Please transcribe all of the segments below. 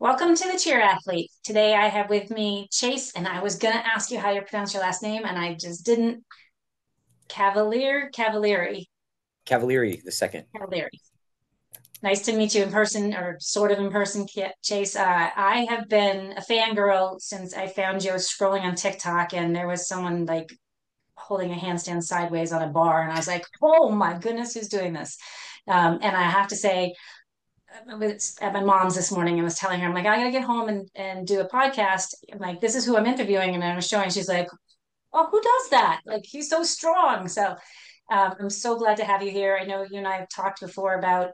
Welcome to the Cheer Athlete. Today I have with me Chase, and I was going to ask you how you pronounce your last name, and I just didn't. Cavaliere, Cavaliere the second. Cavaliere. Nice to meet you in person, or sort of in person, Chase. I have been a fangirl since I found you scrolling on TikTok, and there was someone like holding a handstand sideways on a bar, and I was like, oh my goodness, who's doing this? And I have to say, I was at my mom's this morning and was telling her, I'm like, I gotta get home and do a podcast. I'm like, this is who I'm interviewing. And I was showing, she's like, oh, who does that? Like, he's so strong. So I'm so glad to have you here. I know you and I have talked before about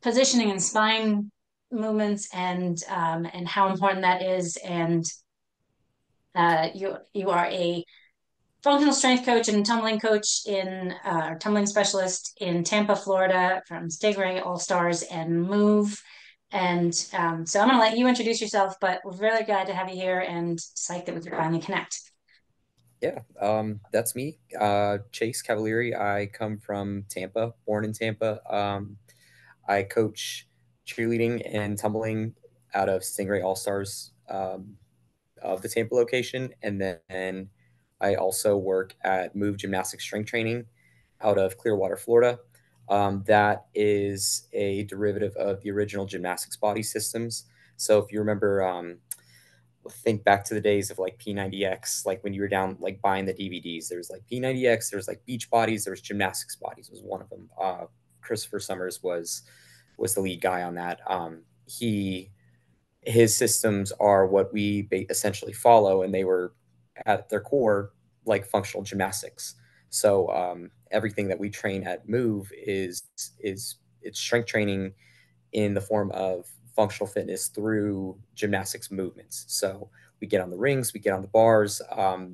positioning and spine movements and how important that is. And you are a functional strength coach and tumbling coach tumbling specialist in Tampa, Florida, from Stingray All Stars and Move. And so I'm going to let you introduce yourself, but we're really glad to have you here and psyched that we could finally connect. Yeah, that's me, Chase Cavaliere. I come from Tampa, born in Tampa. I coach cheerleading and tumbling out of Stingray All Stars of the Tampa location, and then I also work at Move Gymnastics Strength Training out of Clearwater, Florida. That is a derivative of the original gymnastics body systems. So if you remember, think back to the days of like P90X, like when you were down like buying the DVDs. There was like P90X, there was like beach bodies, there was gymnastics bodies was one of them. Christopher Summers was the lead guy on that. He his systems are what we essentially follow, and they were at their core like functional gymnastics. So everything that we train at Move is it's strength training in the form of functional fitness through gymnastics movements. So we get on the rings, we get on the bars.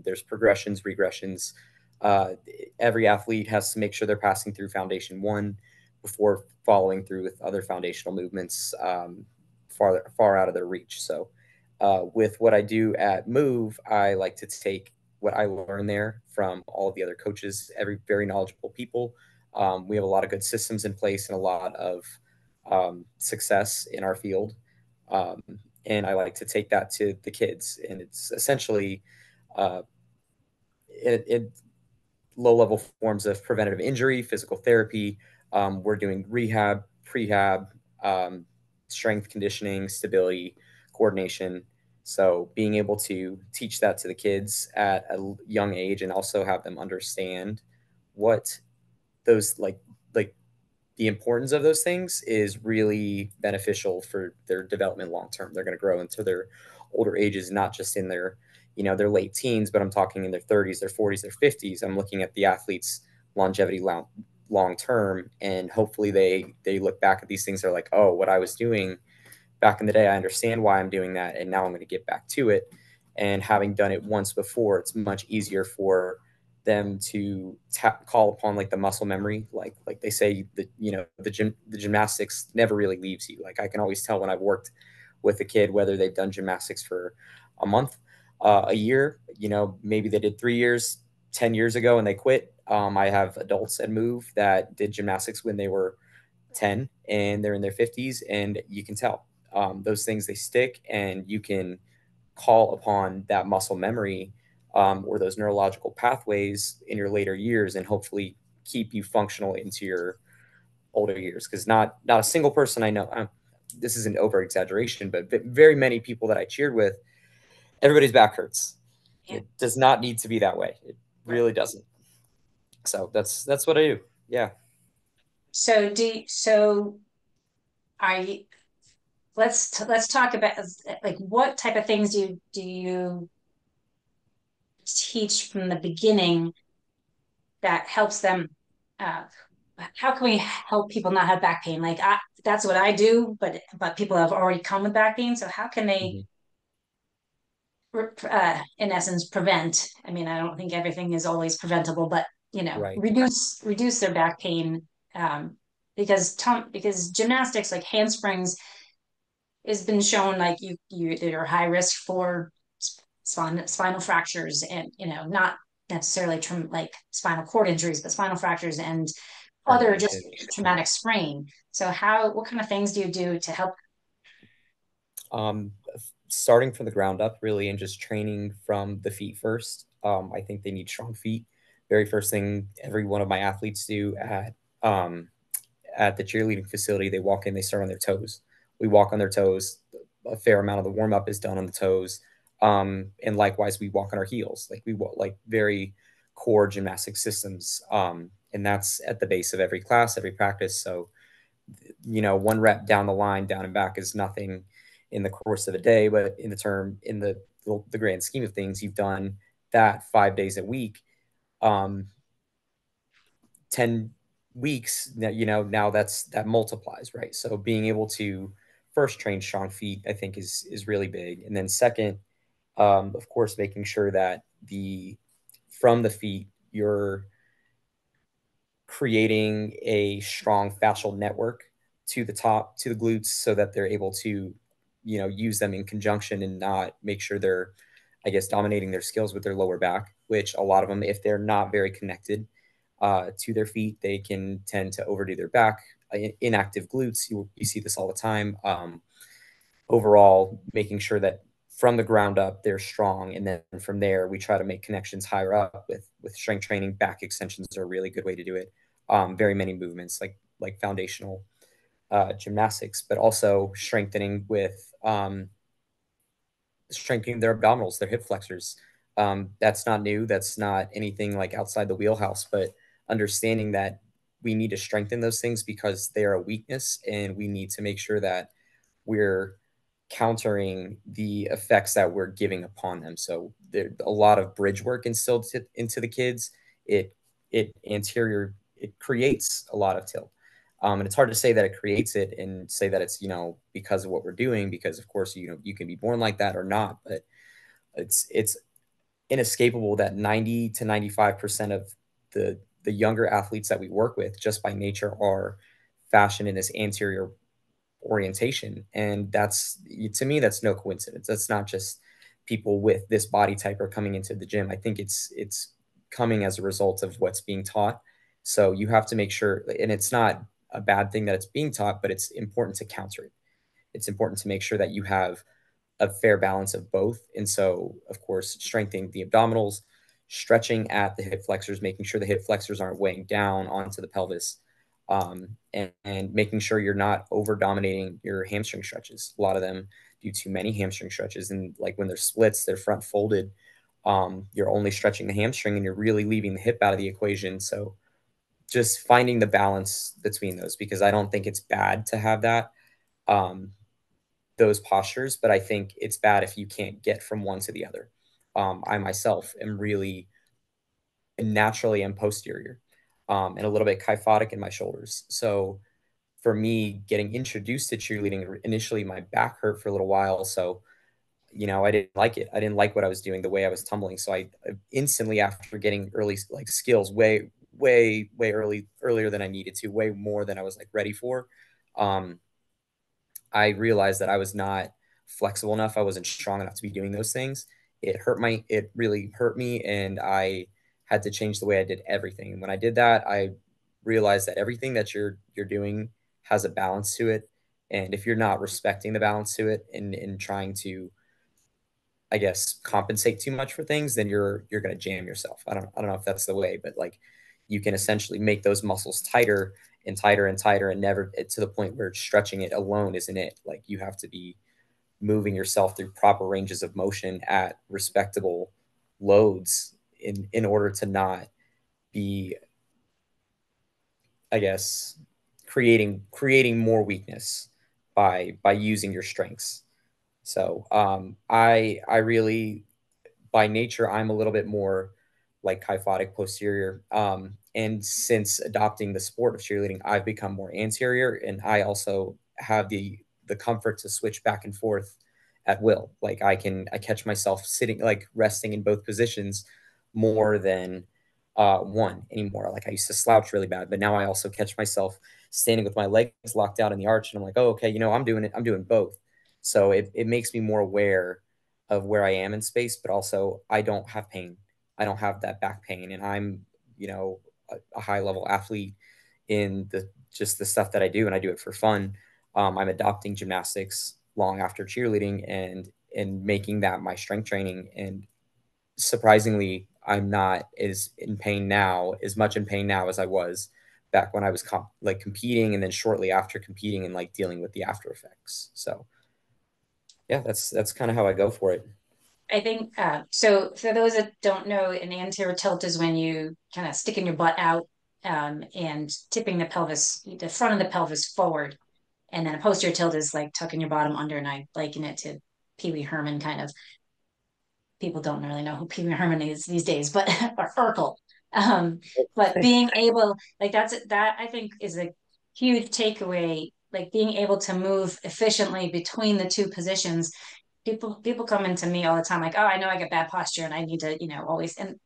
There's progressions, regressions. Uh, every athlete has to make sure they're passing through foundation one before following through with other foundational movements far out of their reach. So with what I do at Move, I like to take what I learned there from all of the other coaches, every very knowledgeable people. We have a lot of good systems in place and a lot of success in our field. Um, and I like to take that to the kids. And it's essentially uh, it low level forms of preventative injury, physical therapy. We're doing rehab, prehab, um, strength conditioning, stability, coordination. So being able to teach that to the kids at a young age and also have them understand what those like the importance of those things is really beneficial for their development long term. They're going to grow into their older ages, not just in their their late teens, but I'm talking in their 30s, their 40s, their 50s. I'm looking at the athletes' longevity long term, and hopefully they look back at these things. They're like, oh, what I was doing back in the day, I understand why I'm doing that, and now I'm going to get back to it. And having done it once before, it's much easier for them to call upon like the muscle memory, like they say that the gymnastics never really leaves you. Like I can always tell when I've worked with a kid whether they've done gymnastics for a month, a year, maybe they did 3 years, 10 years ago and they quit. I have adults at Move that did gymnastics when they were 10 and they're in their 50s, and you can tell those things they stick, and you can call upon that muscle memory or those neurological pathways in your later years, and hopefully keep you functional into your older years. Because not a single person I know, this is an over exaggeration, but very many people that I cheered with, everybody's back hurts. Yeah. It does not need to be that way. It Right. really doesn't. So that's what I do. Yeah. So are you, let's talk about like what type of things do you teach from the beginning that helps them uh, how can we help people not have back pain? That's what I do, but people have already come with back pain. So how can they, Mhm. in essence, prevent? I mean, I don't think everything is always preventable, but Right. reduce their back pain. Um, because gymnastics, like handsprings, has been shown like they're high risk for spinal fractures, and not necessarily like spinal cord injuries, but spinal fractures and other just Herniation. traumatic sprain. So what kind of things do you do to help? Um, Starting from the ground up, really, and just training from the feet first. I think they need strong feet. Very first thing every one of my athletes do um, at the cheerleading facility, they walk in, they start on their toes. We walk on their toes. A fair amount of the warm up is done on the toes. And likewise, we walk on our heels. Like we walk like very core gymnastic systems. And that's at the base of every class, every practice. So, one rep down the line, down and back is nothing in the course of a day, but in the grand scheme of things, you've done that 5 days a week. 10 weeks that now that multiplies, right? So being able to first train strong feet, I think, is really big. And then second, of course, making sure that the from the feet you're creating a strong fascial network to the top, to the glutes, so that they're able to use them in conjunction and not make sure they're, I guess, dominating their skills with their lower back, which a lot of them, if they're not very connected to their feet, they can tend to overdo their back. Inactive glutes, you see this all the time. Overall, making sure that from the ground up they're strong, and then from there we try to make connections higher up with strength training. Back extensions are a really good way to do it. Very many movements like foundational gymnastics, but also strengthening their abdominals, their hip flexors. That's not new. That's not anything like outside the wheelhouse, but understanding that we need to strengthen those things because they're a weakness, and we need to make sure that we're countering the effects that we're giving upon them. So there a lot of bridge work instilled into the kids. It it creates a lot of tilt. And it's hard to say that it creates it and say that it's because of what we're doing, because of course you can be born like that or not, but it's inescapable that 90 to 95% of the younger athletes that we work with just by nature are fashioned in this anterior orientation. And that's, to me, that's no coincidence. That's not just people with this body type are coming into the gym. I think it's coming as a result of what's being taught. So you have to make sure, and it's not a bad thing that it's being taught, but it's important to counter it. It's important to make sure that you have a fair balance of both. And so, of course, strengthening the abdominals, stretching at the hip flexors, making sure the hip flexors aren't weighing down onto the pelvis, and making sure you're not over dominating your hamstring stretches. A lot of them do too many hamstring stretches. And like when they're splits, they're front folded. You're only stretching the hamstring and you're really leaving the hip out of the equation. So just finding the balance between those, because I don't think it's bad to have um, those postures, but I think it's bad if you can't get from one to the other. I myself am really naturally am posterior, and a little bit kyphotic in my shoulders. So for me, getting introduced to cheerleading, initially my back hurt for a little while. So, I didn't like it. I didn't like what I was doing, the way I was tumbling. So I instantly, after getting early like skills way, way, way earlier than I needed to, way more than I was like ready for. Um, I realized that I was not flexible enough. I wasn't strong enough to be doing those things. It really hurt me. And I had to change the way I did everything. And when I did that, I realized that everything that you're doing has a balance to it. And if you're not respecting the balance to it, and trying to, I guess, compensate too much for things, then you're going to jam yourself. I don't know if that's the way, but like you can essentially make those muscles tighter and tighter and tighter, and never to the point where stretching it alone isn't it. Like you have to be moving yourself through proper ranges of motion at respectable loads in order to not be, I guess, creating more weakness by using your strengths. So I really, by nature, I'm a little bit more like kyphotic posterior. And since adopting the sport of cheerleading, I've become more anterior, and I also have the comfort to switch back and forth at will. Like I catch myself sitting, like resting in both positions more than one anymore. Like I used to slouch really bad, but now I also catch myself standing with my legs locked out in the arch, and I'm like, oh, okay, I'm doing it. I'm doing both. So it makes me more aware of where I am in space, but also I don't have pain. I don't have that back pain, and I'm, a high level athlete in the just the stuff that I do, and I do it for fun. I'm adopting gymnastics long after cheerleading and making that my strength training. And surprisingly, I'm not as much in pain now as I was back when I was like competing, and then shortly after competing and like dealing with the after effects. So yeah, that's kind of how I go for it. I think so. For those that don't know, an anterior tilt is when you kind of sticking your butt out and tipping the front of the pelvis forward, and then a posterior tilt is like tucking your bottom under. And I liken it to Pee Wee Herman kind of. People don't really know who Pee Wee Herman is these days, but or Urkel. Um, but being able, like that, I think is a huge takeaway. Like being able to move efficiently between the two positions. People come into me all the time, like, oh, I know I get bad posture, and I need to, always. And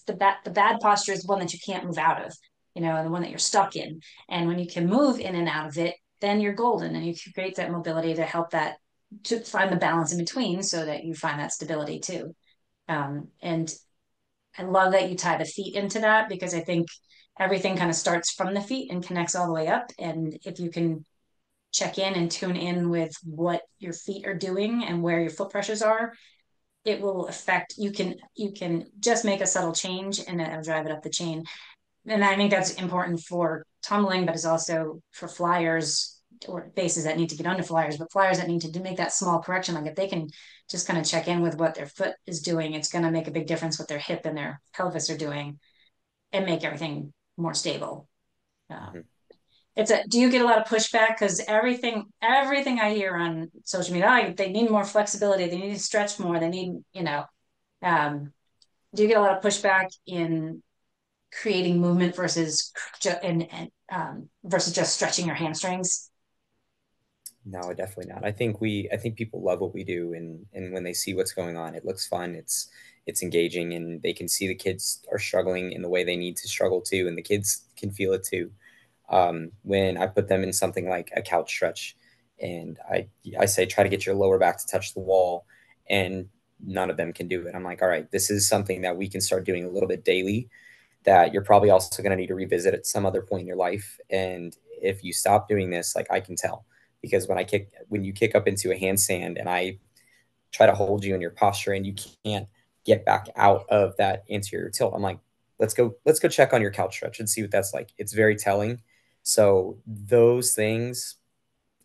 the bad posture is one that you can't move out of, the one that you're stuck in. And when you can move in and out of it, then you're golden, and you create that mobility to help that to find the balance in between so that you find that stability too. And I love that you tie the feet into that because I think everything kind of starts from the feet and connects all the way up. And if you can check in and tune in with what your feet are doing and where your foot pressures are, it will affect you can just make a subtle change and it'll drive it up the chain. And I think that's important for tumbling, but is also for flyers or bases that need to get under flyers, but flyers that need to do make that small correction. Like if they can just kind of check in with what their foot is doing, it's going to make a big difference what their hip and their pelvis are doing and make everything more stable. Mhm. Do you get a lot of pushback? Because everything I hear on social media, they need more flexibility, they need to stretch more, they need, um, do you get a lot of pushback in creating movement versus just stretching your hamstrings? No, definitely not. I think people love what we do, and when they see what's going on, it looks fun. It's engaging, and they can see the kids are struggling in the way they need to struggle too, and the kids can feel it too. When I put them in something like a couch stretch, and I say try to get your lower back to touch the wall, and none of them can do it. I'm like, all right, this is something that we can start doing a little bit daily. That you're probably also going to need to revisit at some other point in your life, and if you stop doing this, like I can tell because when you kick up into a handstand and I try to hold you in your posture and you can't get back out of that anterior tilt, I'm like, let's go check on your couch stretch and see what that's like. It's very telling. So those things,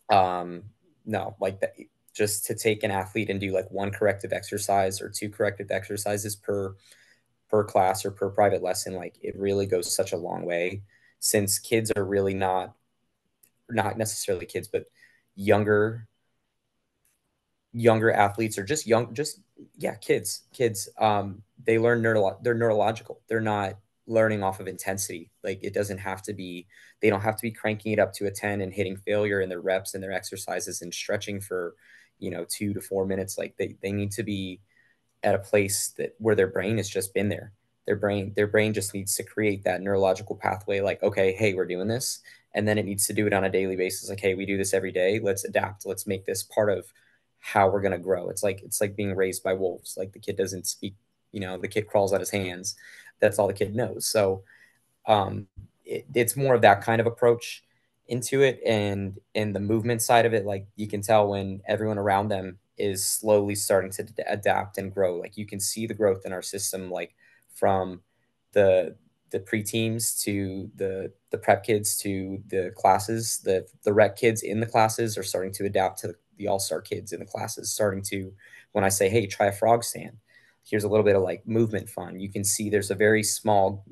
um, no, like that, just to take an athlete and do like one corrective exercise or two corrective exercises per class or per private lesson, like it really goes such a long way since kids are really not necessarily kids, but younger younger athletes or just yeah, kids they learn they're neurological. They're not learning off of intensity. Like it doesn't have to be they don't have to be cranking it up to a 10 and hitting failure in their reps and their exercises and stretching for 2 to 4 minutes. Like they need to be at a place that where their brain has just been there. Their brain just needs to create that neurological pathway, like, okay, hey, we're doing this. And then it needs to do it on a daily basis. Like, hey, we do this every day. Let's adapt. Let's make this part of how we're gonna grow. It's like being raised by wolves. Like the kid doesn't speak, the kid crawls on his hands. That's all the kid knows. So it's more of that kind of approach into it, and the movement side of it, like you can tell when everyone around them is slowly starting to adapt and grow. Like you can see the growth in our system, like from the the pre-teams to the prep kids to the classes. The rec kids in the classes are starting to adapt to the all-star kids in the classes, starting to, when I say, hey, try a frog stand, here's a little bit of like movement fun, you can see there's a very small,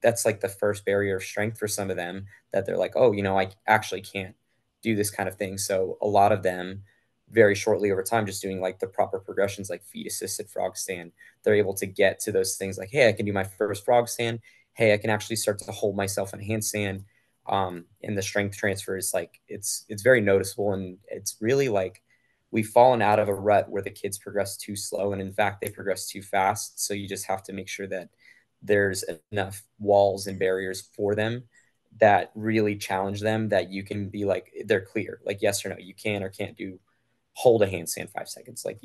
that's like the first barrier of strength for some of them, that they're like, oh, I actually can't do this kind of thing. So a lot of them, very shortly over time, just doing like the proper progressions, like feet assisted frog stand, they're able to get to those things like, hey, I can do my first frog stand. Hey, I can actually start to hold myself in a handstand. And the strength transfer is like, it's very noticeable. And it's really like, we've fallen out of a rut where the kids progress too slow. And in fact, they progress too fast. So you just have to make sure that there's enough walls and barriers for them that really challenge them, that you can be like, they're clear, like yes or no, you can or can't do hold a handstand 5 seconds. Like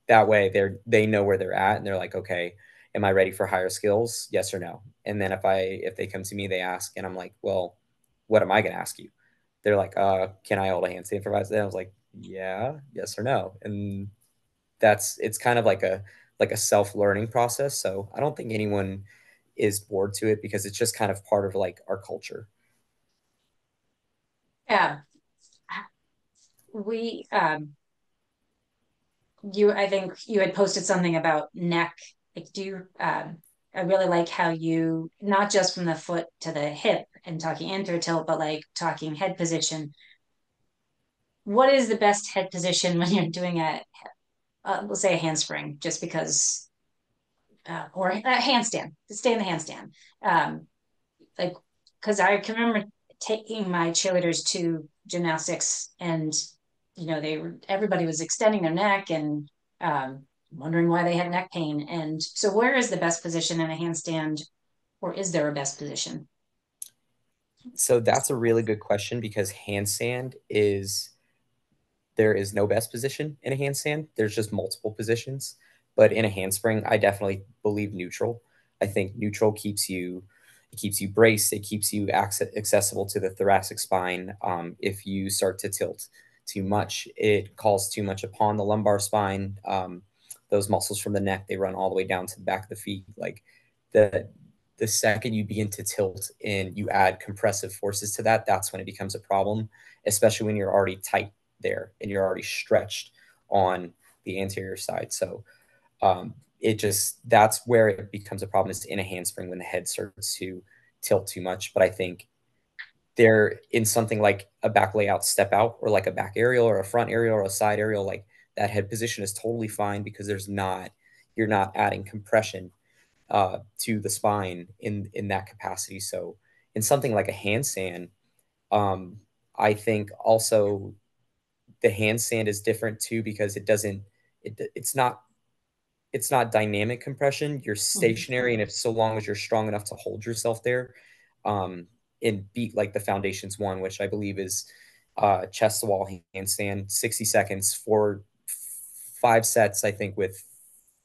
that way they know where they're at and they're like, okay, am I ready for higher skills? Yes or no. And then if they come to me, they ask, and I'm like, well, what am I going to ask you? They're like, can I hold a handstand for 5 seconds? I was like, Yeah, yes or no. And it's kind of like a self-learning process. So I don't think anyone is bored to it because it's just kind of part of like our culture. Yeah, we you I think you had posted something about neck. Like, do you I really like how you not just from the foot to the hip and talking anterior tilt, but like talking head position. What is the best head position when you're doing we'll say a handspring, just because, or a handstand, to stay in the handstand. Um, like, because I can remember taking my cheerleaders to gymnastics, and everybody was extending their neck and wondering why they had neck pain. And so, where is the best position in a handstand, or is there a best position? So that's a really good question because handstand is there is no best position in a handstand. There's just multiple positions. But in a handspring, I definitely believe neutral. I think neutral keeps you braced. It keeps you accessible to the thoracic spine. If you start to tilt too much, it calls too much upon the lumbar spine. Those muscles from the neck, they run all the way down to the back of the feet. Like the the second you begin to tilt and you add compressive forces to that, that's when it becomes a problem, especially when you're already tight there and you're already stretched on the anterior side. So it just that's where it becomes a problem is in a handspring when the head starts to tilt too much. But I think there in something like a back layout step out or like a back aerial or a front aerial or a side aerial, like that head position is totally fine because you're not adding compression to the spine in that capacity. So in something like a handstand, um, I think also the handstand is different too because it's not dynamic compression. You're Mhm. stationary, and if so long as you're strong enough to hold yourself there, um, and beat like the foundations one, which I believe is chest to wall handstand, 60 seconds for 5 sets, I think with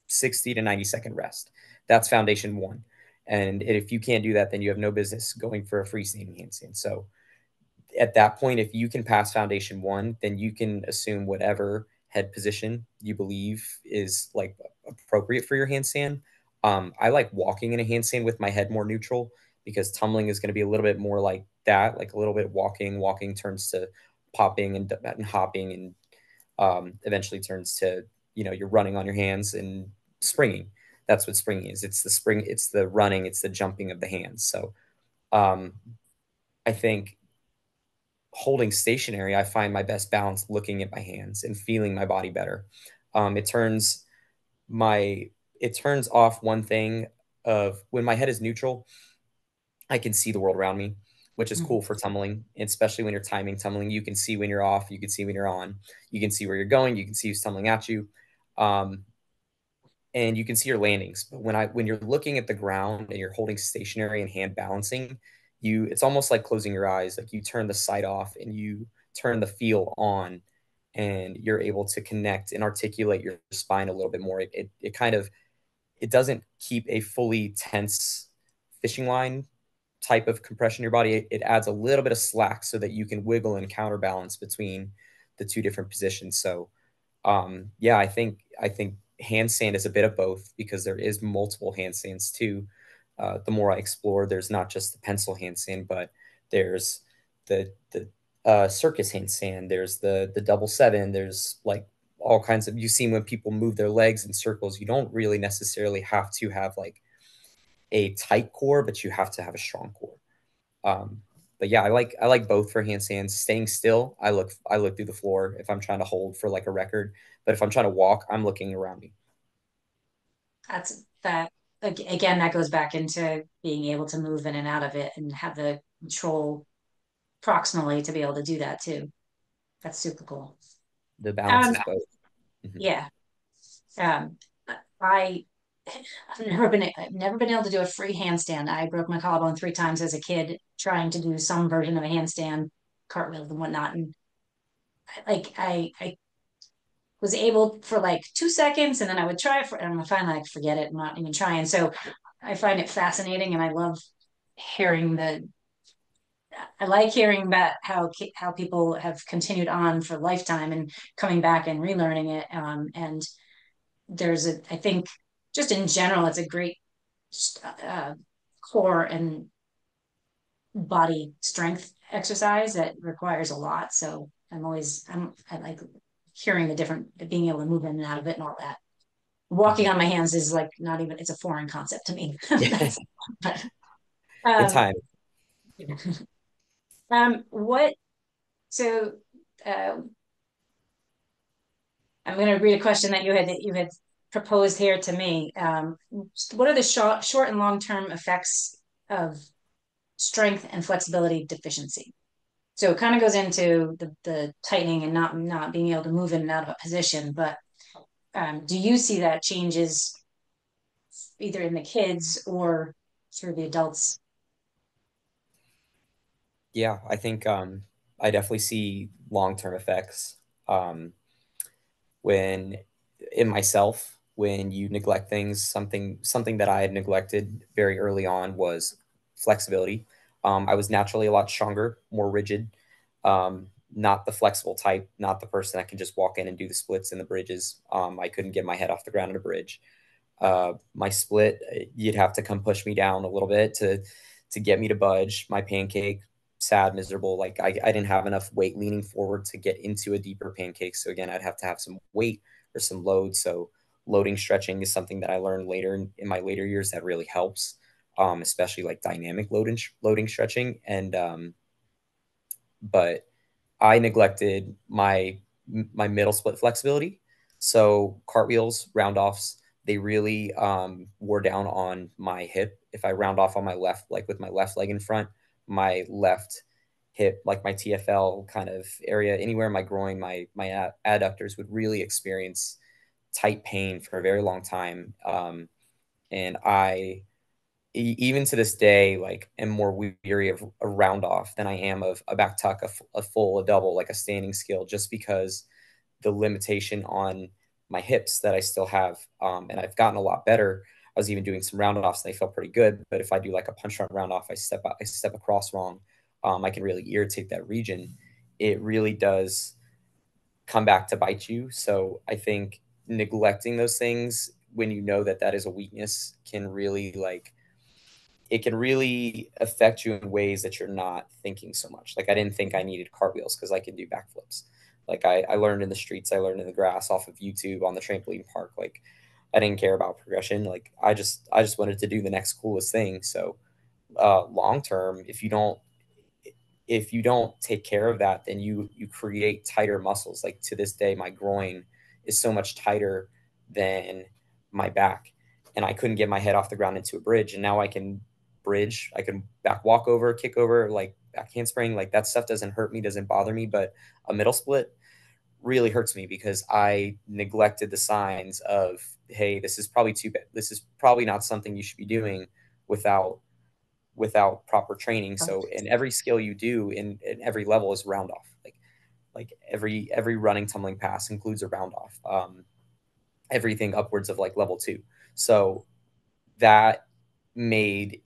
60 to 90-second rest. That's foundation one. And if you can't do that, then you have no business going for a freestanding handstand. So at that point, if you can pass foundation one, then you can assume whatever head position you believe is like appropriate for your handstand. I like walking in a handstand with my head more neutral because tumbling is going to be a little bit more like that, like a little bit walking. Walking turns to popping and hopping, and eventually turns to you're running on your hands and springing. That's what springing is. It's the spring. It's the running. It's the jumping of the hands. So um, I think holding stationary, I find my best balance looking at my hands and feeling my body better. Um, it turns my it turns off one thing of when my head is neutral, I can see the world around me, which is cool Mhm. for tumbling, especially when you're timing tumbling. You can see when you're off, you can see when you're on, you can see where you're going, you can see who's tumbling at you. Um, and you can see your landings. But when you're looking at the ground and you're holding stationary and hand balancing, it's almost like closing your eyes. Like you turn the sight off and you turn the feel on, and you're able to connect and articulate your spine a little bit more. It kind of it doesn't keep a fully tense fishing line type of compression in your body. It adds a little bit of slack so that you can wiggle and counterbalance between the two different positions. So yeah, I think handstand is a bit of both because there is multiple handstands too. The more I explore, there's not just the pencil handstand, but there's the circus handstand. There's the double seven. There's like all kinds of. You've seen when people move their legs in circles. You don't really necessarily have to have like a tight core, but you have to have a strong core. Um, but yeah, I like both for handstands. Staying still, I look through the floor if I'm trying to hold for like a record. But if I'm trying to walk, I'm looking around me. That's that. Again, that goes back into being able to move in and out of it and have the control proximally to be able to do that too. That's super cool. The balance Um, is both. Mhm. yeah. Um, I I've never been able to do a free handstand. I broke my collarbone 3 times as a kid trying to do some version of a handstand, cartwheels and whatnot. And I was able for like 2 seconds, and then I would try it and I finally like forget it. I'm not even trying. So I find it fascinating, and I love hearing I like hearing about how people have continued on for a lifetime and coming back and relearning it. And I think, just in general, it's a great uh, core and body strength exercise that requires a lot. So I like hearing the different, being able to move in and out of it and all that. Walking Mhm. on my hands is like not even, it's a foreign concept to me. That's, but, In um, time. what, so, uh, I'm going to read a question that you had proposed here to me. What are the short and long term effects of strength and flexibility deficiency? So it kind of goes into the tightening and not being able to move in and out of a position. But do you see that changes either in the kids or through the adults? Yeah, I think I definitely see long-term effects um, when in myself when you neglect things. Something that I had neglected very early on was flexibility. I was naturally a lot stronger, more rigid, not the flexible type, not the person that can just walk in and do the splits and the bridges. I couldn't get my head off the ground in a bridge. My split, you'd have to come push me down a little bit to get me to budge. My pancake, sad, miserable. Like I didn't have enough weight leaning forward to get into a deeper pancake. So again, I'd have to have some weight or some load. So loading stretching is something that I learned later in my later years that really helps, especially like dynamic loading stretching. And but I neglected my middle split flexibility. So cartwheels, round offs, they really wore down on my hip. If I round off on my left, like with my left leg in front, my left hip, like my TFL kind of area, anywhere in my groin, my adductors would really experience tight pain for a very long time. And even to this day, like am more weary of a round off than I am of a back tuck, a full, a double, like a standing skill, just because the limitation on my hips that I still have. And I've gotten a lot better. I was even doing some round offs and they felt pretty good. But if I do like a punch round off, I step across wrong. I can really irritate that region. It really does come back to bite you. So I think neglecting those things when you know that that is a weakness can really like it can really affect you in ways that you're not thinking so much. Like I didn't think I needed cartwheels because I can do backflips. Like I learned in the streets, I learned in the grass off of YouTube on the trampoline park. Like I didn't care about progression. Like I just wanted to do the next coolest thing. So long term, if you don't take care of that, then you create tighter muscles. Like to this day, my groin is so much tighter than my back, and I couldn't get my head off the ground into a bridge. And now I can bridge. I can back walk over, kick over, like back handspring. Like that stuff doesn't hurt me, doesn't bother me. But a middle split really hurts me because I neglected the signs of, hey, this is probably too bad. This is probably not something you should be doing without proper training. So in every skill you do in every level is round off. Like every running tumbling pass includes a round off. Everything upwards of like level two. So that made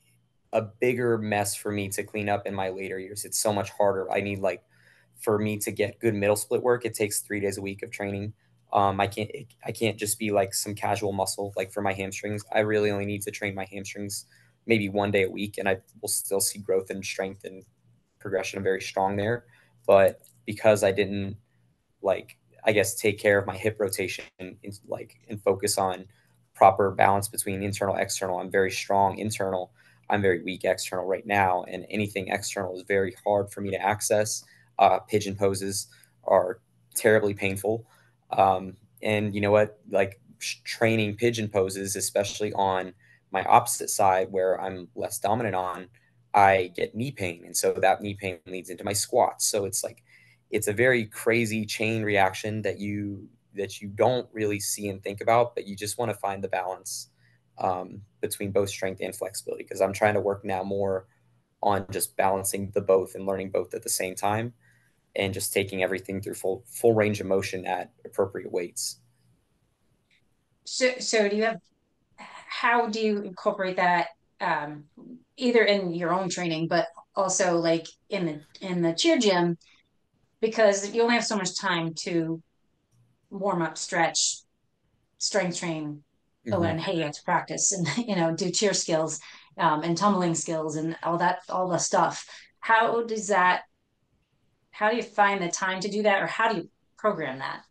a bigger mess for me to clean up in my later years. It's so much harder. I need like for me to get good middle split work, it takes 3 days a week of training. I can't just be like some casual muscle like for my hamstrings. I really only need to train my hamstrings maybe 1 day a week, and I will still see growth and strength and progression. I'm very strong there, but because I didn't like I guess take care of my hip rotation and focus on proper balance between internal external. I'm very strong internal. I'm very weak external right now, and anything external is very hard for me to access. Pigeon poses are terribly painful, and you know what? Like training pigeon poses, especially on my opposite side where I'm less dominant on, I get knee pain, and so that knee pain leads into my squats. So it's like it's a very crazy chain reaction that you don't really see and think about, but you just want to find the balance between both strength and flexibility. Because I'm trying to work now more on just balancing the both and learning both at the same time, and just taking everything through full range of motion at appropriate weights. So do you have, how do you incorporate that, um, either in your own training, but also like in the cheer gym because you only have so much time to warm up, stretch, strength train. Oh, Hmm. and hey, you have to practice and do cheer skills and tumbling skills and all the stuff. How does that? How do you find the time to do that, or how do you program that?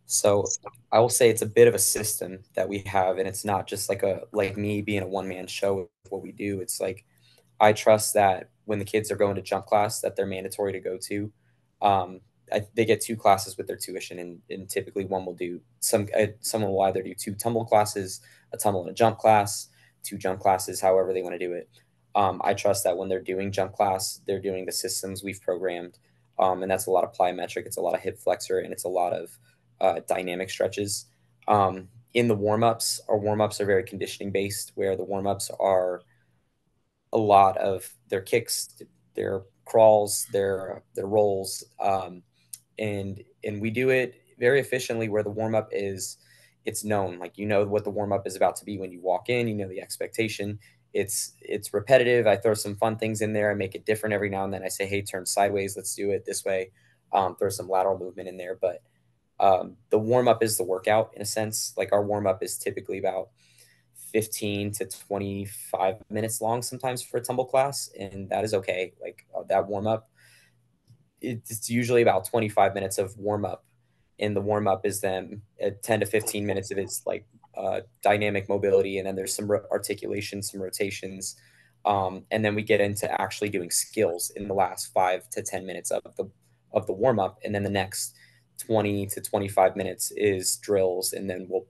So I will say it's a bit of a system that we have, and it's not just like me being a one man show with what we do. It's like I trust that when the kids are going to jump class that they're mandatory to go to, um, they get two classes with their tuition, and typically one will do someone will either do two tumble classes, a tumble and a jump class, two jump classes, however they want to do it. I trust that when they're doing jump class, they're doing the systems we've programmed, and that's a lot of plyometric, it's a lot of hip flexor, and it's a lot of dynamic stretches. In the warm ups, our warm ups are very conditioning based, where the warm ups are a lot of their kicks, their crawls, their rolls, and we do it very efficiently. Where the warm up is, it's known, like you know what the warm up is about to be when you walk in. You know the expectation. It's repetitive. I throw some fun things in there. I make it different every now and then. I say, hey, turn sideways. Let's do it this way. Throw some lateral movement in there, but the warm up is the workout in a sense. Like our warm up is typically about 15 to 25 minutes long sometimes for a tumble class, and that is okay. Like that warm up, it's usually about 25 minutes of warm up, and the warm up is then 10 to 15 minutes of its like dynamic mobility, and then there's some articulation, some rotations, and then we get into actually doing skills in the last 5 to 10 minutes of the warm up, and then the next 20 to 25 minutes is drills, and then we'll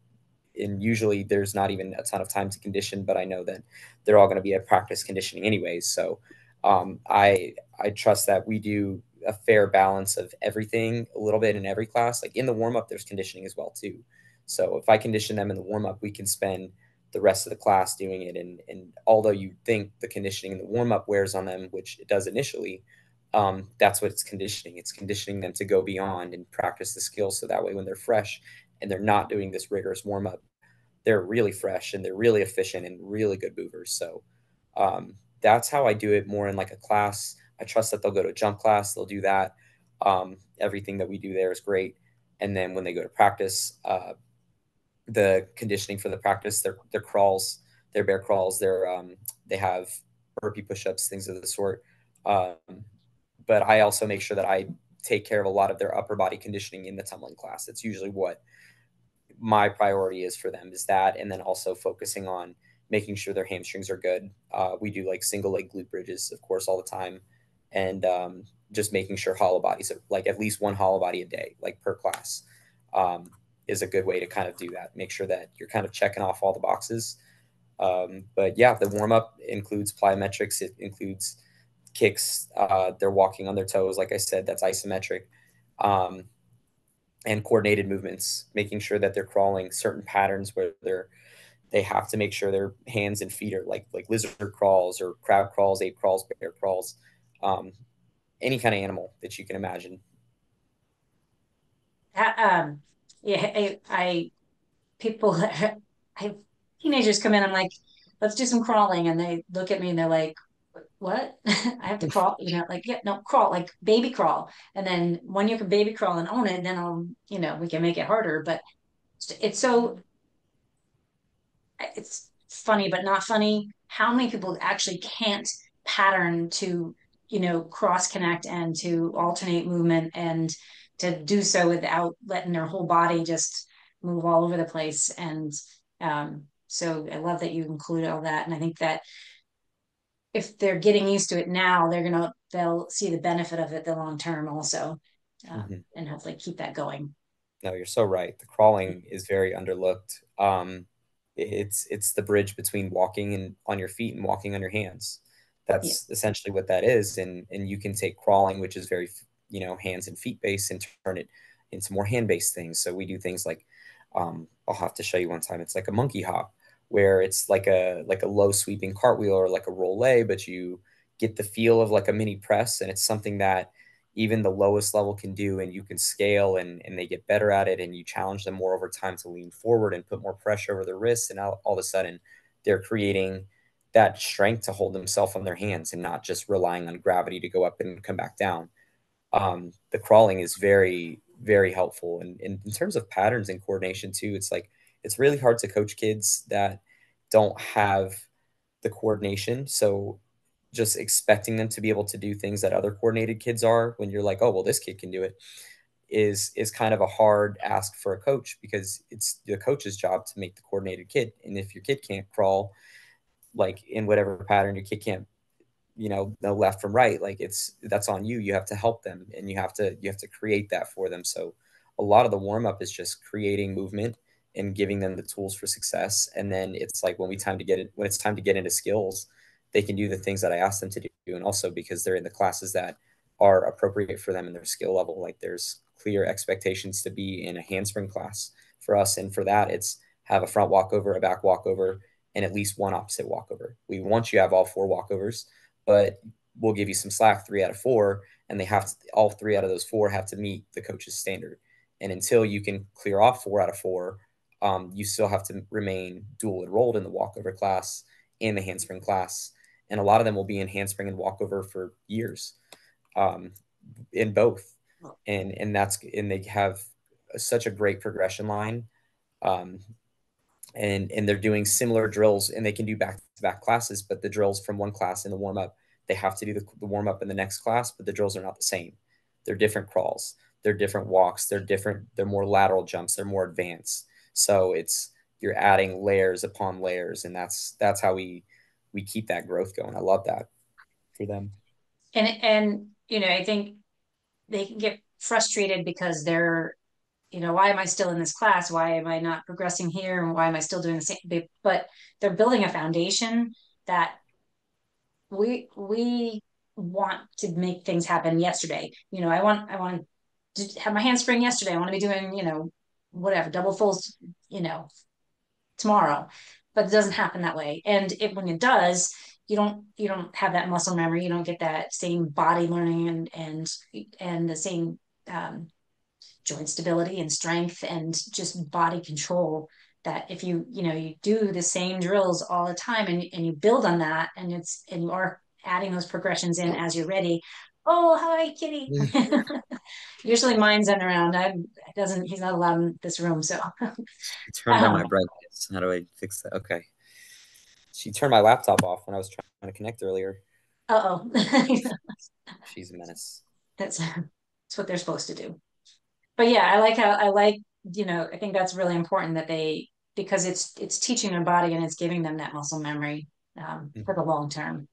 and usually there's not even a ton of time to condition, but I know that they're all going to be at practice conditioning anyways. So I trust that we do a fair balance of everything a little bit in every class. Like in the warm up, there's conditioning as well too. So if I condition them in the warm up, we can spend the rest of the class doing it. And although you think the conditioning in the warm up wears on them, which it does initially, that's what it's conditioning. It's conditioning them to go beyond and practice the skills. So that way, when they're fresh and they're not doing this rigorous warm up, they're really fresh and they're really efficient and really good movers. So that's how I do it more in like a class. I trust that they'll go to a jump class, they'll do that. Everything that we do there is great. And then when they go to practice, the conditioning for the practice, their crawls, their bear crawls, they have burpee push-ups, things of the sort. Um, but I also make sure that I take care of a lot of their upper body conditioning in the tumbling class. It's usually what my priority is for them, is that, and then also focusing on making sure their hamstrings are good. We do like single leg glute bridges, of course, all the time, and just making sure hollow bodies, like at least one hollow body a day, like per class, um, is a good way to kind of do that. Make sure that you're kind of checking off all the boxes. But yeah, the warm up includes plyometrics. It includes kicks. They're walking on their toes, like I said. That's isometric. Um, and coordinated movements, making sure that they're crawling certain patterns where they have to make sure their hands and feet are like lizard crawls or crab crawls, ape crawls, bear crawls, um, any kind of animal that you can imagine. Um, yeah, people, I teenagers come in. I'm like, let's do some crawling, and they look at me and they're like, "What? I have to crawl?" Like, yeah, no, crawl, like baby crawl. And then when you can baby crawl and own it, then we can make it harder. But it's so it's funny but not funny how many people actually can't pattern to cross connect and to alternate movement and to do so without letting their whole body just move all over the place. And so I love that you include all that, and I think that if they're getting used to it now, they'll see the benefit of it the long term also, Mm-hmm. and hopefully keep that going. No, you're so right. The crawling is very underlooked. It's the bridge between walking and on your feet and walking on your hands. Yeah. That's essentially what that is. And you can take crawling, which is very hands and feet based, and turn it into more hand based things. So we do things like I'll have to show you one time. It's like a monkey hop, where it's like a low sweeping cartwheel or like a rolle, but you get the feel of like a mini press, and it's something that even the lowest level can do, and you can scale, and they get better at it, and you challenge them more over time to lean forward and put more pressure over the wrists, and all of a sudden they're creating that strength to hold themselves on their hands and not just relying on gravity to go up and come back down. The crawling is very, very helpful. And in terms of patterns and coordination too, it's like it's really hard to coach kids that don't have the coordination. So just expecting them to be able to do things that other coordinated kids are when you're like, oh, well, this kid can do it is kind of a hard ask for a coach because it's the coach's job to make the coordinated kid. And if your kid can't crawl like in whatever pattern, your kid can't, the left from right, like that's on you. You have to help them and you have to create that for them. So a lot of the warm up is just creating movement and giving them the tools for success. And then it's like when it's time to get into skills, they can do the things that I asked them to do. And also because they're in the classes that are appropriate for them and their skill level, like there's clear expectations to be in a handspring class for us. And for that, it's have a front walkover, a back walkover, and at least one opposite walkover. We want you to have all four walkovers, but we'll give you some slack 3 out of 4, and all 3 out of those 4 have to meet the coach's standard. And until you can clear off 4 out of 4, you still have to remain dual enrolled in the walkover class and the handspring class. And a lot of them will be in handspring and walkover for years, um, in both. And they have such a great progression line. Um, and they're doing similar drills and they can do back to back classes, but the drills from one class in the warm up, they have to do the warm up in the next class, but the drills are not the same. They're different crawls, they're different walks, they're more lateral jumps, they're more advanced. So you're adding layers upon layers, and that's how we keep that growth going. I love that for them. And I think they can get frustrated because they're, why am I still in this class? Why am I not progressing here? And why am I still doing the same? But they're building a foundation that we want to make things happen yesterday. I want to have my handspring yesterday. I want to be doing, whatever, double fulls, you know, tomorrow. But it doesn't happen that way. And when it does, you don't have that muscle memory. You don't get that same body learning and the same joint stability and strength and just body control, that if you do the same drills all the time and you build on that, and you are adding those progressions in as you're ready. Oh, hi, kitty. Usually mine's in around. He's not allowed in this room, so She turned on my um brightness. How do I fix that? Okay. She turned my laptop off when I was trying to connect earlier. oh. She's a menace. That's what they're supposed to do. But yeah, I think that's really important that because it's teaching their body and it's giving them that muscle memory, for the long term.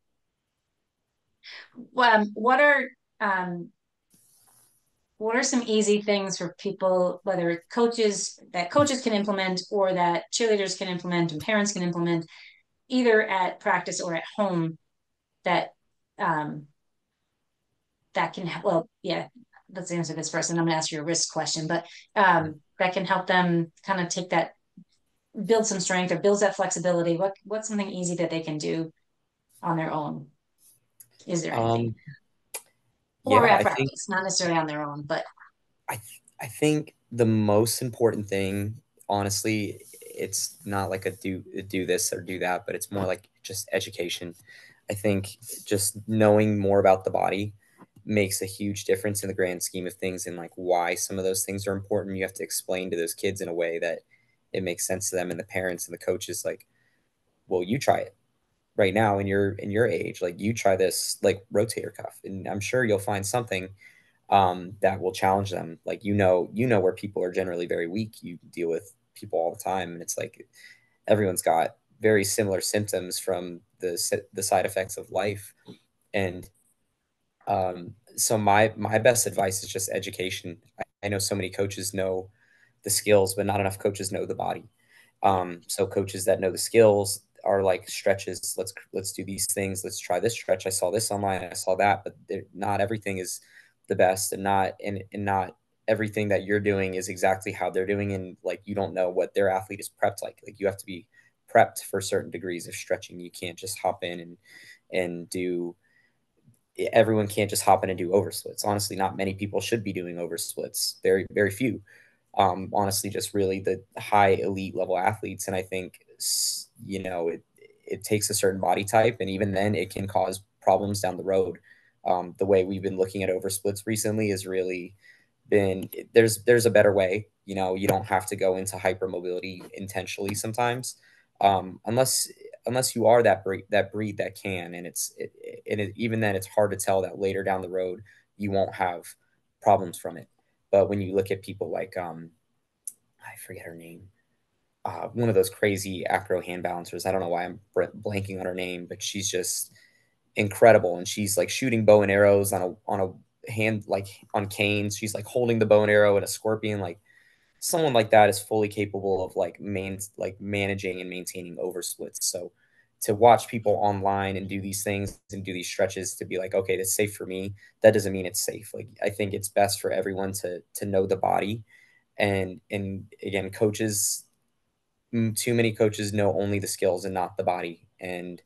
What are um, some easy things for people, whether coaches can implement, or that cheerleaders can implement and parents can implement, either at practice or at home, that um, that can help? Well, yeah, let's answer this first, and I'm going to ask you a risk question, but that can help them kind of take that, build some strength or builds that flexibility. What's something easy that they can do on their own? Is there anything? Um, Or yeah, at practice, not necessarily on their own, but I think the most important thing, honestly, it's not like a do this or do that, but it's more like just education. I think just knowing more about the body makes a huge difference in the grand scheme of things, and like why some of those things are important. You have to explain to those kids in a way that it makes sense to them, and the parents and the coaches like, well, you try it right now in your age, like you try this like rotator cuff, and I'm sure you'll find something that will challenge them. Like you know where people are generally very weak. You deal with people all the time, and it's like everyone's got very similar symptoms from the side effects of life. And so my best advice is just education. I know so many coaches know the skills, but not enough coaches know the body. So coaches that know the skills are like stretches. Let's do these things. Let's try this stretch. I saw this online. I saw that, but not everything is the best, and not everything that you're doing is exactly how they're doing. And like you don't know what their athlete is prepped like. Like you have to be prepped for certain degrees of stretching. You can't just hop in and do everyone can't just hop in and do oversplits. Honestly, not many people should be doing oversplits. Very, very few. Honestly, just really the high elite level athletes. And I think, it takes a certain body type, and even then it can cause problems down the road. The way we've been looking at oversplits recently is really been there's a better way. You know, you don't have to go into hypermobility intentionally sometimes, unless you are that breed that can, and even then it's hard to tell that later down the road you won't have problems from it. But when you look at people like I forget her name, one of those crazy acro hand balancers. I don't know why I'm blanking on her name, but she's just incredible, and she's like shooting bow and arrows on a hand, like on canes. She's like holding the bow and arrow and a scorpion. Like someone like that is fully capable of like managing and maintaining oversplits. So to watch people online and do these things and do these stretches to be like, okay, that's safe for me, that doesn't mean it's safe. Like I think it's best for everyone to know the body. And again, coaches, too many coaches know only the skills and not the body. And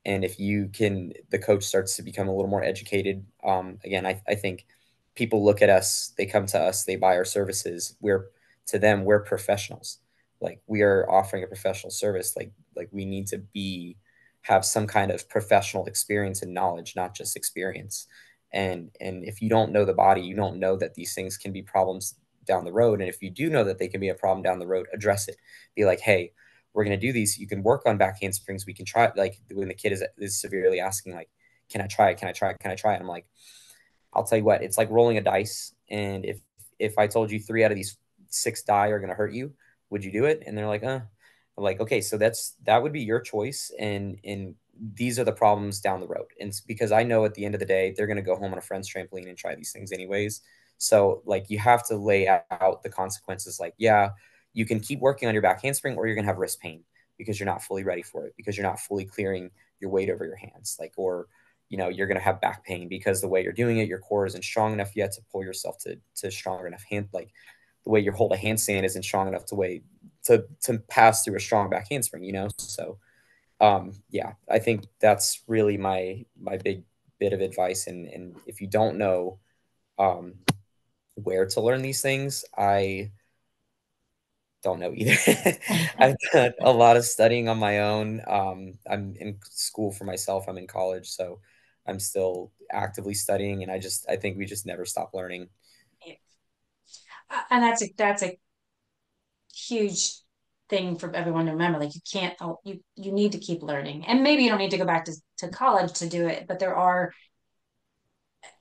if you can, the coach starts to become a little more educated. Again, I think people look at us, they come to us, they buy our services. We're To them, we're professionals. Like we are offering a professional service. Like we need to have some kind of professional experience and knowledge, not just experience. And if you don't know the body, you don't know that these things can be problems down the road. And if you do know that they can be a problem down the road, address it. Be like, hey, we're going to do these. You can work on back handsprings. We can try it. Like when the kid is severely asking, like, can I try it? Can I try it? Can I try it? I'm like, I'll tell you what, it's like rolling a dice. And if I told you 3 out of these 6 die are going to hurt you, would you do it? And they're like, I'm like, okay, so that would be your choice. And these are the problems down the road. And it's because I know at the end of the day, they're going to go home on a friend's trampoline and try these things anyways. So like you have to lay out the consequences. Like, yeah, you can keep working on your back handspring, or you're going to have wrist pain because you're not fully ready for it, because you're not fully clearing your weight over your hands. Like, or you're going to have back pain because the way you're doing it, your core isn't strong enough yet to pull yourself to stronger enough hand. Like the way you hold a handstand isn't strong enough to pass through a strong back handspring. So yeah, I think that's really my big bit of advice. And if you don't know um, where to learn these things, I don't know either. I've done a lot of studying on my own. I'm in school for myself. I'm in college, so I'm still actively studying, and I think we just never stop learning. And that's a huge thing for everyone to remember. Like you can't, oh, you need to keep learning, and maybe you don't need to go back to college to do it, but there are,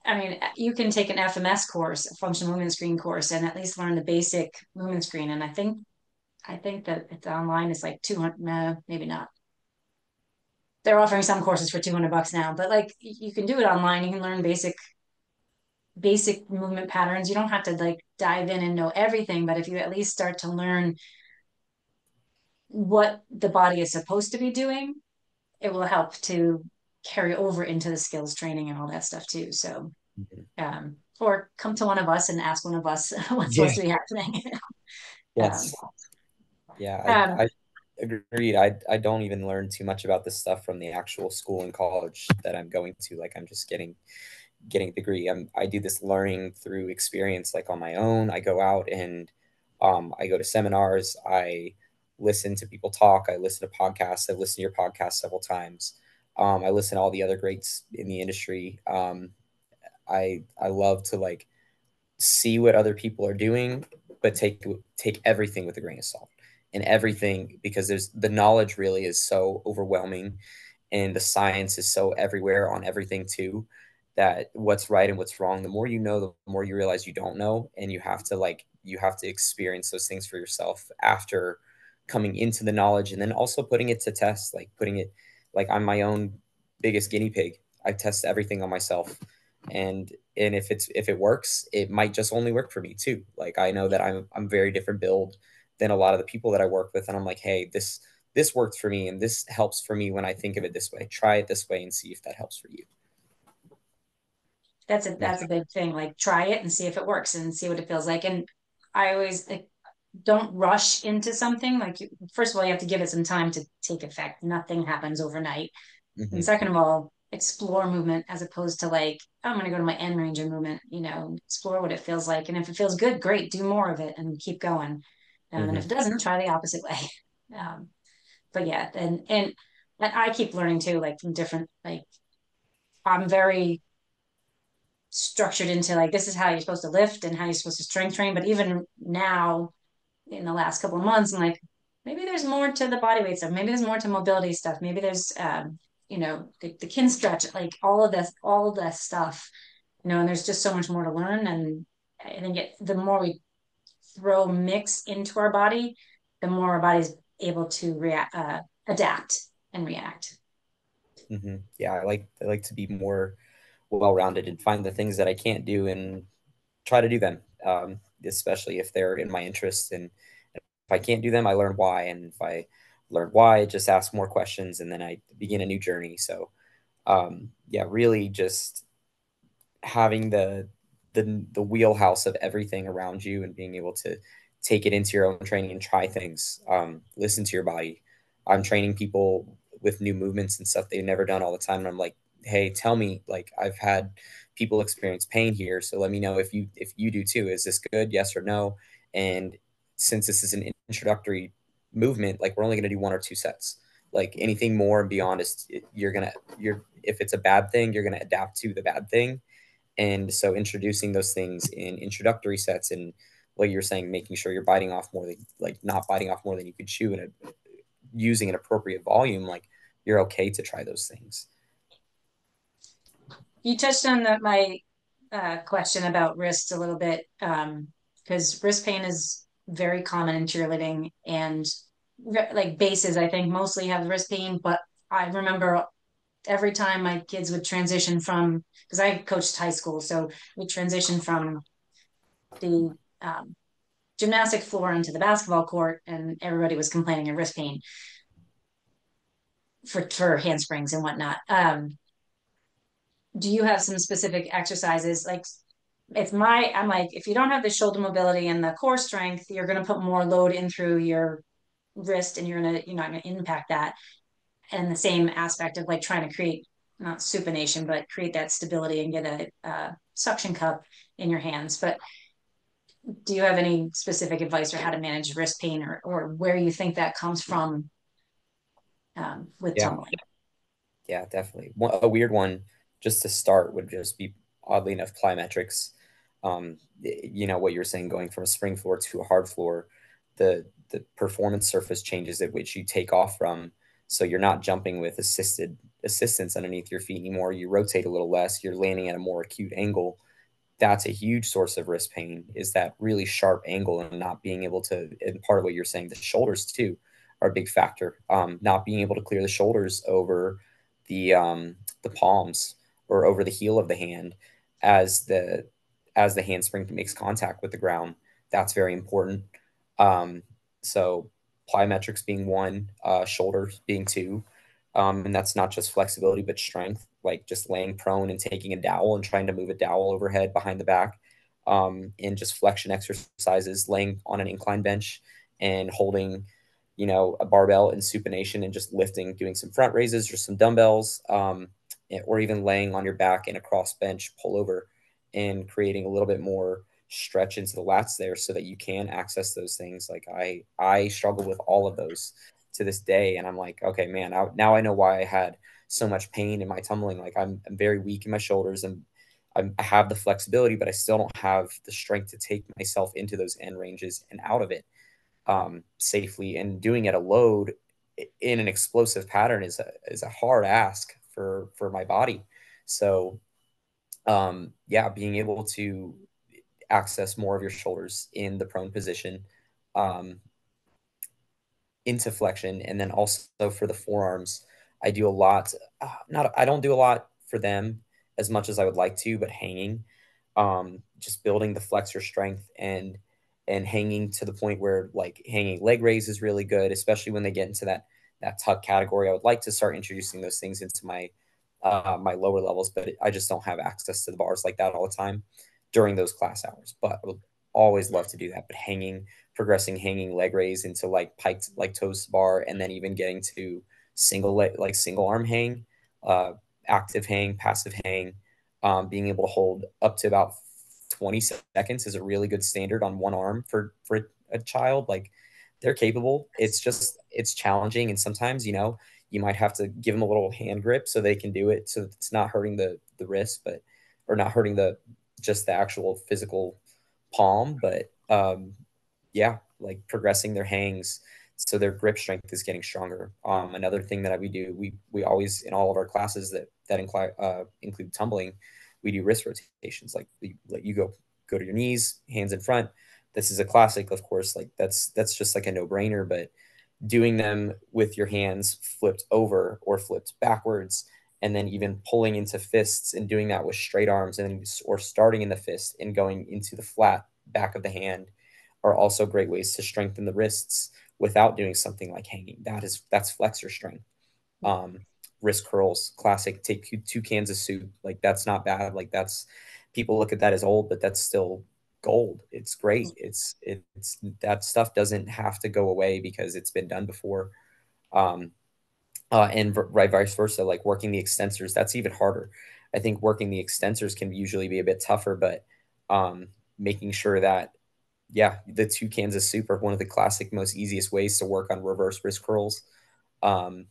I mean, you can take an FMS course, a functional movement screen course, and at least learn the basic movement screen. And I think that it's online. It's like 200, no, maybe not. They're offering some courses for $200 now, but like you can do it online. You can learn basic movement patterns. You don't have to like dive in and know everything, but if you at least start to learn what the body is supposed to be doing, it will help to carry over into the skills training and all that stuff too. So, Mhm. or come to one of us and ask one of us what's Yeah. supposed to be happening. um, Yes. Yeah, um, I agreed. I don't even learn too much about this stuff from the actual school and college that I'm going to. Like I'm just getting a degree. I do this learning through experience, like on my own. I go out and I go to seminars. I listen to people talk. I listen to podcasts. I've listened to your podcast several times. I listen to all the other greats in the industry. I love to like see what other people are doing, but take everything with a grain of salt, and everything, because there's the knowledge really is so overwhelming, and the science is so everywhere on everything too, that what's right and what's wrong, the more you know, the more you realize you don't know, and you have to experience those things for yourself after coming into the knowledge, and then also putting it to test, like putting it, like I'm my own biggest guinea pig. I test everything on myself, and if it works, it might just only work for me too. Like I know that I'm very different build than a lot of the people that I work with, and I'm like, hey, this worked for me, and this helps for me when I think of it this way. Try it this way and see if that helps for you. Yeah. that's a big thing. Like try it and see if it works and see what it feels like. And I always like, don't rush into something. Like first of all, you have to give it some time to take effect. Nothing happens overnight. And Hmm. second of all, explore movement as opposed to like, oh, I'm going to go to my end range of movement, explore what it feels like. And if it feels good, great, do more of it and keep going. And Hmm. if it doesn't, try the opposite way. Um, but yeah, and and I keep learning too, like from different, like I'm very structured into like this is how you're supposed to lift and how you're supposed to strength train. But even now, in the last couple of months, I'm like, maybe there's more to the body weight stuff. Maybe there's more to mobility stuff. Maybe there's, the kin stretch, like all of this stuff, and there's just so much more to learn. And I think the more we throw mix into our body, the more our body's able to adapt and react. Yeah, I like to be more well-rounded and find the things that I can't do and try to do them, especially if they're in my interest. And if I can't do them, I learn why. And if I learn why, I just ask more questions and then I begin a new journey. So, yeah, really just having the wheelhouse of everything around you and being able to take it into your own training and try things. Listen to your body. I'm training people with new movements and stuff they've never done all the time, and I'm like, hey, tell me, like, I've had people experience pain here, so let me know if you do too. Is this good? Yes or no? And since this is an introductory movement, like we're only going to do 1 or 2 sets. Like anything more and beyond is you're if it's a bad thing, you're gonna adapt to the bad thing. And so introducing those things in introductory sets and what you're saying, making sure you're biting off more than like not biting off more than you could chew and using an appropriate volume, like you're okay to try those things. You touched on my question about wrists a little bit, because wrist pain is very common in cheerleading, and like bases, I think mostly have wrist pain. But I remember every time my kids would transition from, because I coached high school, so we transitioned from the gymnastic floor into the basketball court, and everybody was complaining of wrist pain for handsprings and whatnot. Do you have some specific exercises like I'm like, if you don't have the shoulder mobility and the core strength, you're going to put more load in through your wrist and you're not going to impact that. And the same aspect of like trying to create not supination, but create that stability and get a suction cup in your hands. But do you have any specific advice or how to manage wrist pain, or where you think that comes from with Yeah, tumbling? yeah, definitely. A weird one just to start would just be oddly enough plyometrics. What you're saying, going from a spring floor to a hard floor, the performance surface changes at which you take off from. So you're not jumping with assisted assistance underneath your feet anymore. You rotate a little less. You're landing at a more acute angle. That's a huge source of wrist pain, is that really sharp angle and not being able to. And part of what you're saying, the shoulders too are a big factor. Not being able to clear the shoulders over the palms or over the heel of the hand as the handspring makes contact with the ground. That's very important. um, so plyometrics being one, shoulders being two. And that's not just flexibility, but strength, like just laying prone and taking a dowel and trying to move a dowel overhead behind the back. And just flexion exercises, laying on an incline bench and holding, a barbell in supination and just lifting, doing some front raises or some dumbbells, or even laying on your back in a cross bench pullover and creating a little bit more stretch into the lats there so that you can access those things. Like I struggle with all of those to this day, and I'm like, okay, man, now I know why I had so much pain in my tumbling. Like I'm very weak in my shoulders, and I have the flexibility, but I still don't have the strength to take myself into those end ranges and out of it, safely. And doing it a load in an explosive pattern is a hard ask for my body. So, yeah, being able to access more of your shoulders in the prone position, um, into flexion, and then also for the forearms, I do a lot. Not I don't do a lot for them as much as I would like to, but hanging, just building the flexor strength and hanging to the point where like hanging leg raise is really good, especially when they get into that tuck category. I would like to start introducing those things into my lower levels, but I just don't have access to the bars like that all the time during those class hours. But I would always love to do that. But progressing hanging leg raise into like piked like toes bar, and then even getting to single leg, like single arm hang, uh, active hang, passive hang, being able to hold up to about 20 seconds is a really good standard on one arm for a child. Like they're capable. It's just it's challenging, and sometimes you might have to give them a little hand grip so they can do it, so it's not hurting the wrist, but or not hurting the just the actual physical palm, but yeah, like progressing their hangs so their grip strength is getting stronger. Another thing that we do, we always in all of our classes include tumbling, we do wrist rotations. Like we let you go to your knees, hands in front. This is a classic, of course. Like that's just like a no brainer. But doing them with your hands flipped over or flipped backwards, and then even pulling into fists and doing that with straight arms, and or starting in the fist and going into the flat back of the hand are also great ways to strengthen the wrists without doing something like hanging. That's flexor strength. Um, Wrist curls, classic. Take two cans of soup. Like that's not bad. Like that's people look at that as old, but that's still gold. It's great. It's that stuff doesn't have to go away because it's been done before. Um, and right vice versa, like working the extensors, that's even harder. I think working the extensors can usually be a bit tougher, but um, making sure that yeah, the two cans of soup are one of the classic, most easiest ways to work on reverse wrist curls. Um,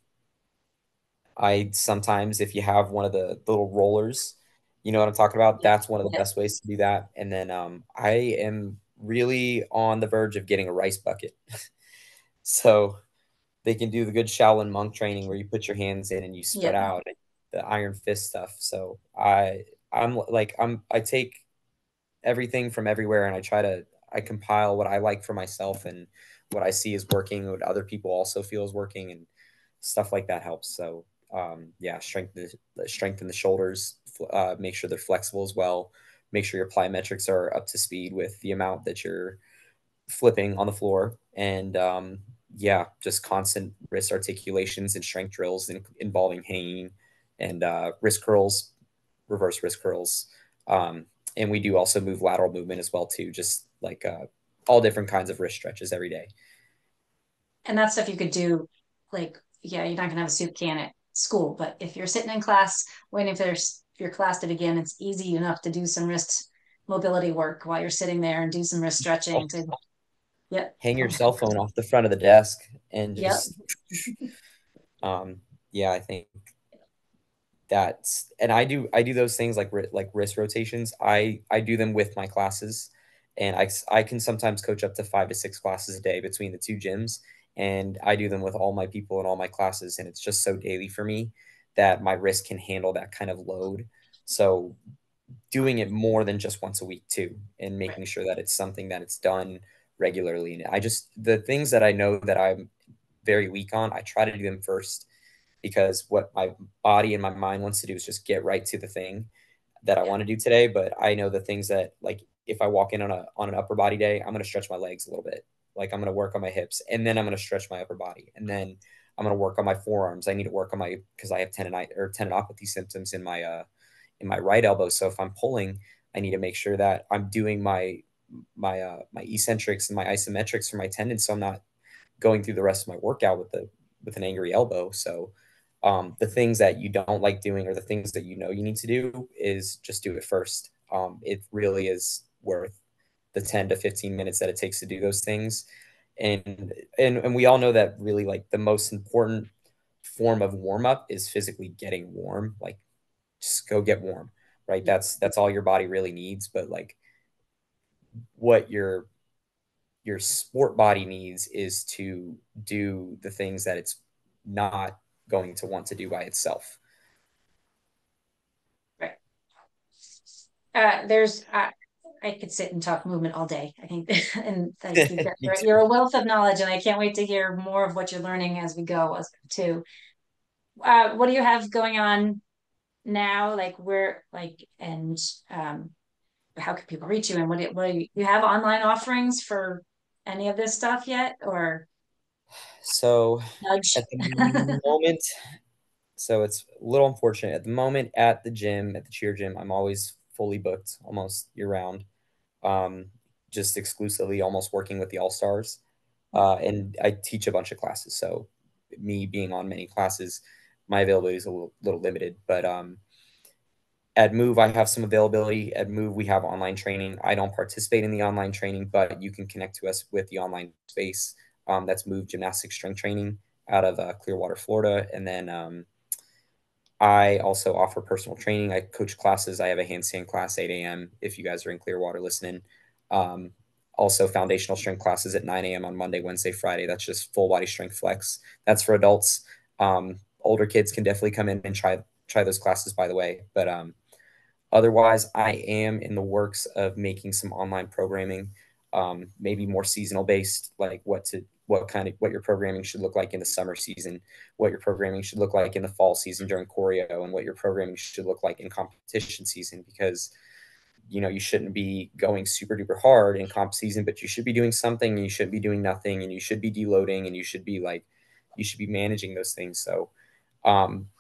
I sometimes, if you have one of the little rollers, you know what I'm talking about. Yep. That's one of the Yep. best ways to do that. And then I am really on the verge of getting a rice bucket, so they can do the good Shaolin monk training where you put your hands in and you spread Yep. out the iron fist stuff. So I take everything from everywhere and I compile what I like for myself and what I see is working, what other people also feel is working, and stuff like that helps. So yeah, strengthen the shoulders, make sure they're flexible as well. Make sure your plyometrics are up to speed with the amount that you're flipping on the floor, and yeah, just constant wrist articulations and strength drills involving hanging and wrist curls, reverse wrist curls. Um, and we do also move lateral movement as well too, just like all different kinds of wrist stretches every day. And that stuff you could do, like, yeah, you're not gonna have a soup can at school, but if you're sitting in class waiting for your class to begin, it's easy enough to do some wrist mobility work while you're sitting there and do some wrist Oh, stretching to, yep. hang your Oh, cell phone off the front of the desk and yep. just yeah, I think that's and I do those things like wrist rotations. I do them with my classes, and I can sometimes coach up to 5 to 6 classes a day between the two gyms, and I do them with all my people in all my classes, and it's just so daily for me that my wrist can handle that kind of load. So doing it more than just once a week too, and Right. making sure that it's something that it's done regularly. And I just the things that I know that I'm very weak on, I try to do them first because what my body and my mind wants to do is just get right to the thing that I Yeah. want to do today. But I know the things that like if I walk in on an upper body day, I'm gonna stretch my legs a little bit. Like I'm gonna work on my hips and then I'm gonna stretch my upper body. And then I'm gonna work on my forearms. I need to work on my because I have tendinopathy symptoms in my right elbow. So if I'm pulling, I need to make sure that I'm doing my eccentrics and my isometrics for my tendons so I'm not going through the rest of my workout with an angry elbow. So the things that you don't like doing or the things that you know you need to do is just do it first. It really is worth the 10 to 15 minutes that it takes to do those things. And we all know that really like the most important form of warm up is physically getting warm. Like just go get warm, right? Yeah. That's all your body really needs. But like what your sport body needs is to do the things that it's not going to want to do by itself. Right. There's I could sit and talk movement all day. I think, and like Me you're too. a wealth of knowledge, and I can't wait to hear more of what you're learning as we go too. What do you have going on now? Like where, like, and um, how can people reach you? And what do you have online offerings for any of this stuff yet, or So nudge? at the moment, so it's a little unfortunate. At the moment at the gym, at the cheer gym, I'm always fully booked almost year round. Um, just exclusively almost working with the all stars. And I teach a bunch of classes. So me being on many classes, my availability is a little limited. But at Move, I have some availability. At Move, we have online training. I don't participate in the online training, but you can connect to us with the online space. That's Move Gymnastic Strength Training. out of Clearwater, Florida. And then I also offer personal training. I coach classes. I have a handstand class 8 a.m. if you guys are in Clearwater listening. Um, Also, foundational strength classes at 9 a.m. on Monday, Wednesday, Friday. That's just full body strength flex. That's for adults. Older kids can definitely come in and try those classes, by the way. But otherwise, I am in the works of making some online programming, maybe more seasonal based, like what your programming should look like in the summer season, what your programming should look like in the fall season during choreo, and what your programming should look like in competition season. Because you shouldn't be going super duper hard in comp season, but you should be doing something. And you shouldn't be doing nothing, and you should be deloading, and you should be managing those things. So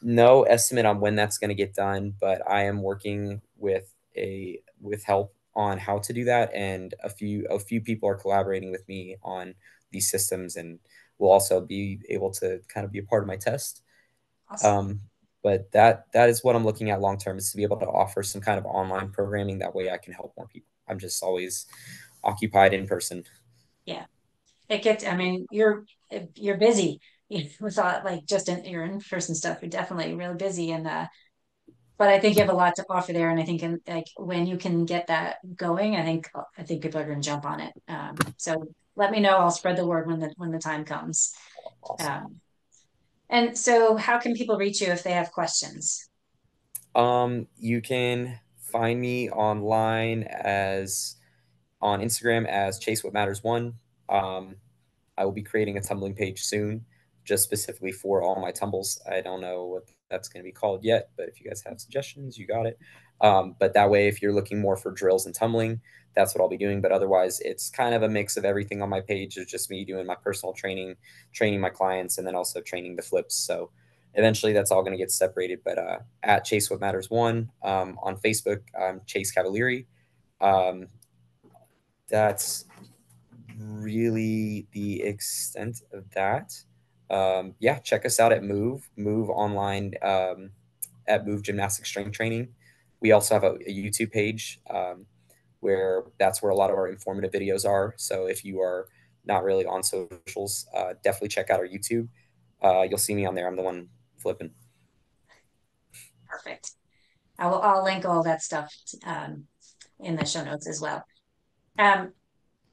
no estimate on when that's going to get done, but I am working with help on how to do that, and a few people are collaborating with me on these systems, and will also be able to kind of be a part of my test. Awesome. Um, but that is what I'm looking at long term, is to be able to offer some kind of online programming. That way, I can help more people. I'm just always occupied in person. Yeah. It gets, I mean, you're busy with all like just in your in-person stuff. You're definitely really busy and but I think you have a lot to offer there. And I think like when you can get that going, I think people are going to jump on it. So let me know. I'll spread the word when the time comes. Awesome. Um, and so how can people reach you if they have questions? You can find me online as on Instagram as Chase What Matters One. Um, I will be creating a tumbling page soon, just specifically for all my tumbles. I don't know what that's going to be called yet, but if you guys have suggestions, you got it. But that way, if you're looking more for drills and tumbling, that's what I'll be doing. But otherwise, it's kind of a mix of everything on my page. It's just me doing my personal training, training my clients, and then also training the flips. So eventually, that's all going to get separated. But at Chase What Matters One on Facebook, I'm Chase Cavaliere. Um, that's really the extent of that. Yeah, check us out at Move online, at Move Gymnastic Strength Training. We also have a YouTube page, where that's where a lot of our informative videos are. So if you are not really on socials, definitely check out our YouTube. You'll see me on there. I'm the one flipping. Perfect. I'll link all that stuff in the show notes as well. Um,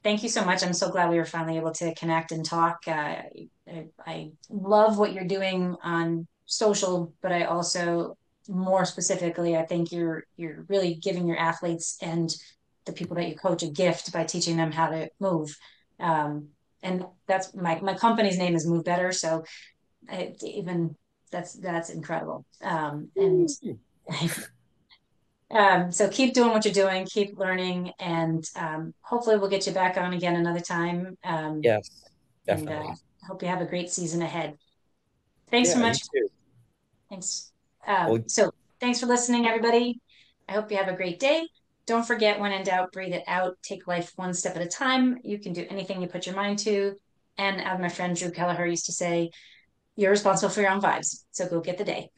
Thank you so much. I'm so glad we were finally able to connect and talk. I love what you're doing on social, but I also, more specifically, I think you're really giving your athletes and the people that you coach a gift by teaching them how to move. Um, and that's my company's name is Move Better, so even that's incredible. And so keep doing what you're doing, keep learning, and hopefully we'll get you back on again another time. Yes, And definitely. hope you have a great season ahead. Thanks so Yeah, you much. too. Thanks. Well, So thanks for listening, everybody. I hope you have a great day. Don't forget, when in doubt, breathe it out. Take life one step at a time. You can do anything you put your mind to. And as my friend Drew Kelleher used to say, you're responsible for your own vibes. So go get the day.